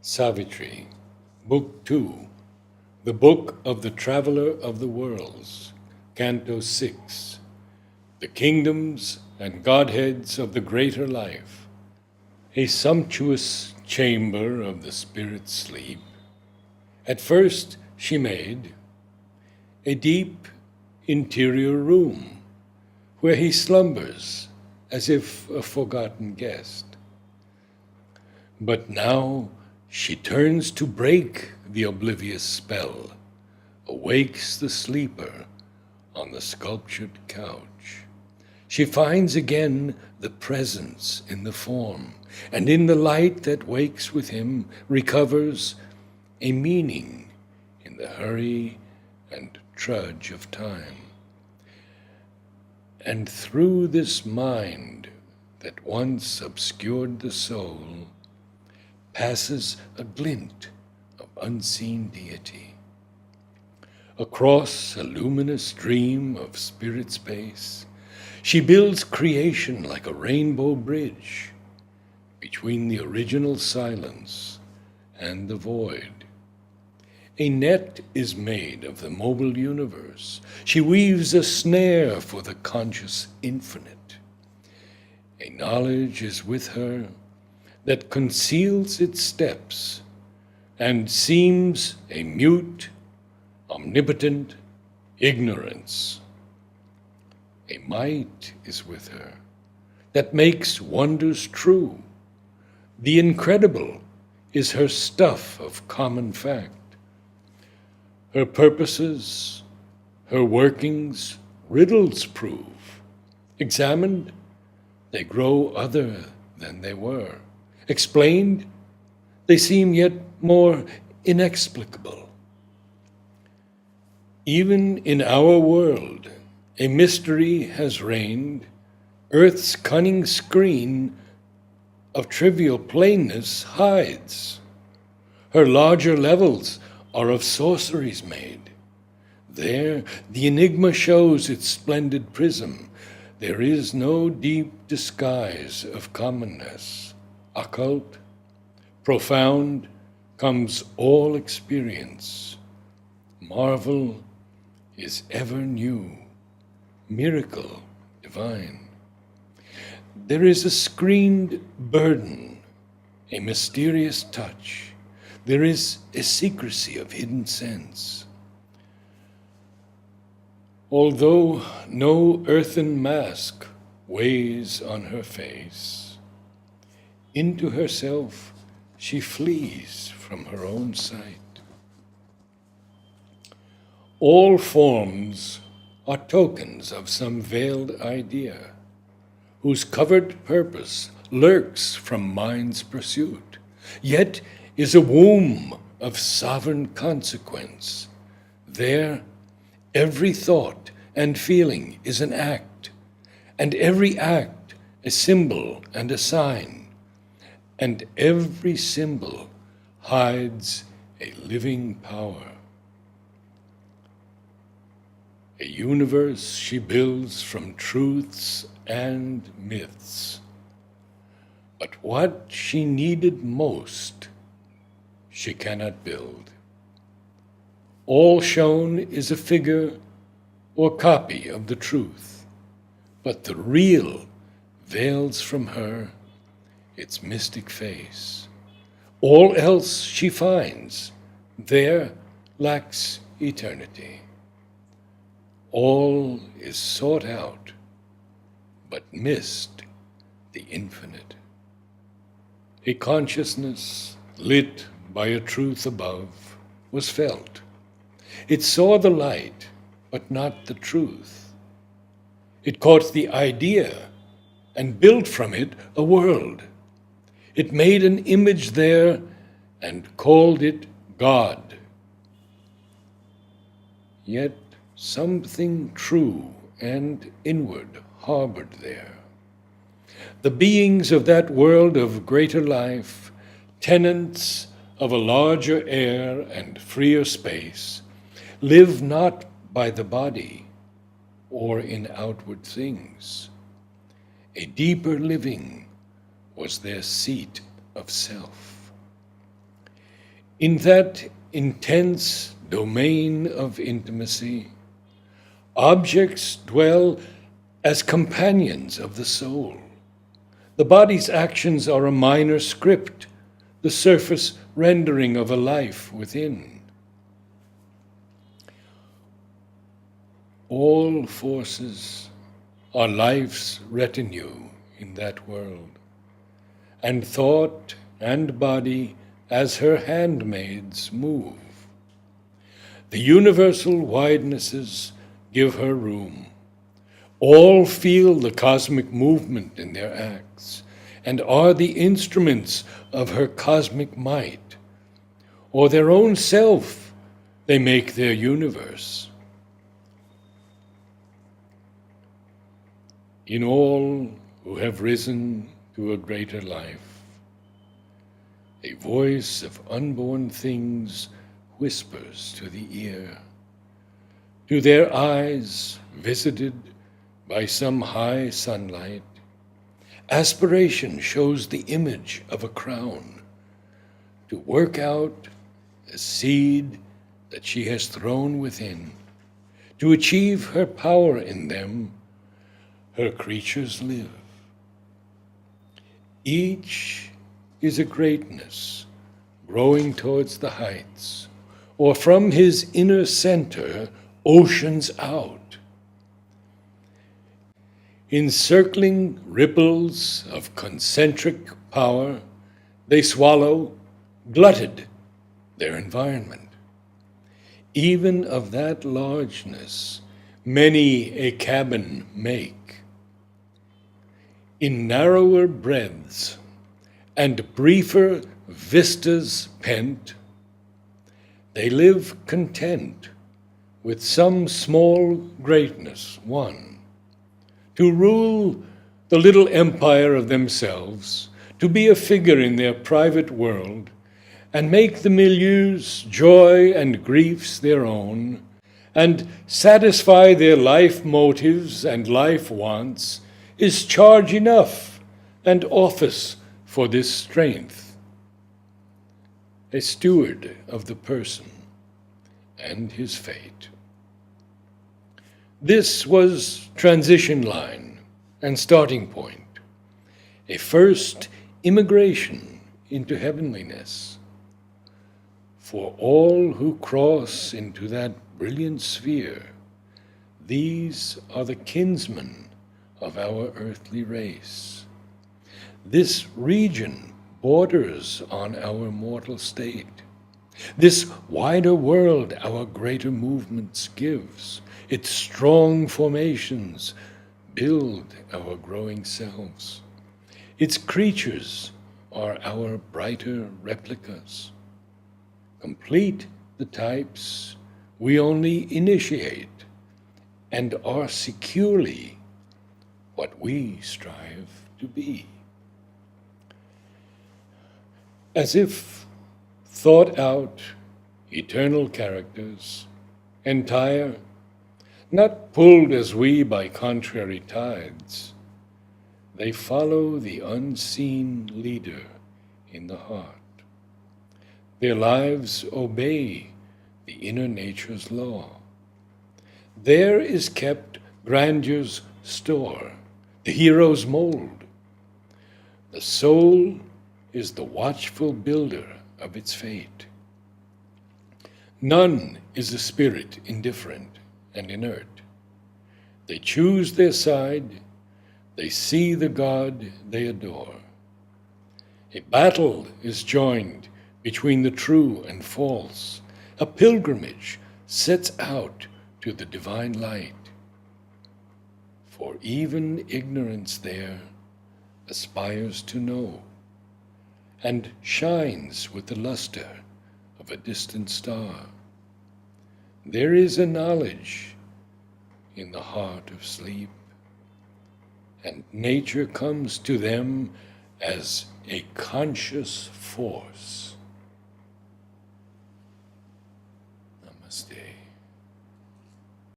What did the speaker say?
Savitri, Book 2, The Book of the Traveler of the Worlds, Canto 6, The Kingdoms and Godheads of the Greater Life, a sumptuous chamber of the spirit's sleep. At first she made a deep interior room where he slumbers as if a forgotten guest. But now she turns to break the oblivious spell, awakes the sleeper on the sculptured couch. She finds again the presence in the form, and in the light that wakes with him recovers a meaning in the hurry and trudge of time. And through this mind that once obscured the soul passes a glint of unseen deity. Across a luminous dream of spirit space, she builds creation like a rainbow bridge between the original silence and the void. A net is made of the mobile universe. She weaves a snare for the conscious infinite. A knowledge is with her that conceals its steps and seems a mute, omnipotent ignorance. A might is with her that makes wonders true. The incredible is her stuff of common fact. Her purposes, her workings, riddles prove. Examined, they grow other than they were. Explained, they seem yet more inexplicable. Even in our world, a mystery has reigned. Earth's cunning screen of trivial plainness hides. Her larger levels are of sorceries made. There the enigma shows its splendid prism. There is no deep disguise of commonness. Occult, profound, comes all experience. Marvel is ever new, miracle divine. There is a screened burden, a mysterious touch. There is a secrecy of hidden sense. Although no earthen mask weighs on her face, into herself she flees from her own sight. All forms are tokens of some veiled idea, whose covered purpose lurks from mind's pursuit, yet is a womb of sovereign consequence. There, every thought and feeling is an act, and every act a symbol and a sign, and every symbol hides a living power. A universe she builds from truths and myths. But what she needed most, she cannot build. All shown is a figure or copy of the truth, but the real veils from her its mystic face. All else she finds there lacks eternity. All is sought out, but missed the infinite. A consciousness lit by a truth above was felt. It saw the light, but not the truth. It caught the idea and built from it a world. It made an image there and called it God. Yet something true and inward harbored there. The beings of that world of greater life, tenants of a larger air and freer space, live not by the body or in outward things. A deeper living was their seat of self. In that intense domain of intimacy, objects dwell as companions of the soul. The body's actions are a minor script, the surface rendering of a life within. All forces are life's retinue in that world, and thought and body as her handmaids move. The universal widenesses give her room. All feel the cosmic movement in their acts, and are the instruments of her cosmic might, or their own self they make their universe. In all who have risen to a greater life, a voice of unborn things whispers to the ear. To their eyes, visited by some high sunlight, aspiration shows the image of a crown, to work out a seed that she has thrown within. To achieve her power in them, her creatures live. Each is a greatness growing towards the heights, or from his inner center, oceans out. Encircling ripples of concentric power, they swallow, glutted, their environment. Even of that largeness, many a cabin make. In narrower breadths and briefer vistas pent, they live content with some small greatness won, to rule the little empire of themselves, to be a figure in their private world, and make the milieu's joy and griefs their own, and satisfy their life motives and life wants, is charge enough and office for this strength. A steward of the person and his fate. This was transition line and starting point, a first immigration into heavenliness. For all who cross into that brilliant sphere, these are the kinsmen of our earthly race. This region borders on our mortal state. This wider world our greater movements gives. Its strong formations build our growing selves. Its creatures are our brighter replicas. Complete the types we only initiate, and are securely what we strive to be. As if thought out eternal characters, entire, not pulled as we by contrary tides, they follow the unseen leader in the heart. Their lives obey the inner nature's law. There is kept grandeur's store, the hero's mold. The soul is the watchful builder of its fate. None is a spirit indifferent and inert. They choose their side, they see the God they adore. A battle is joined between the true and false. A pilgrimage sets out to the divine light. For even ignorance there aspires to know, and shines with the luster of a distant star. There is a knowledge in the heart of sleep, and nature comes to them as a conscious force.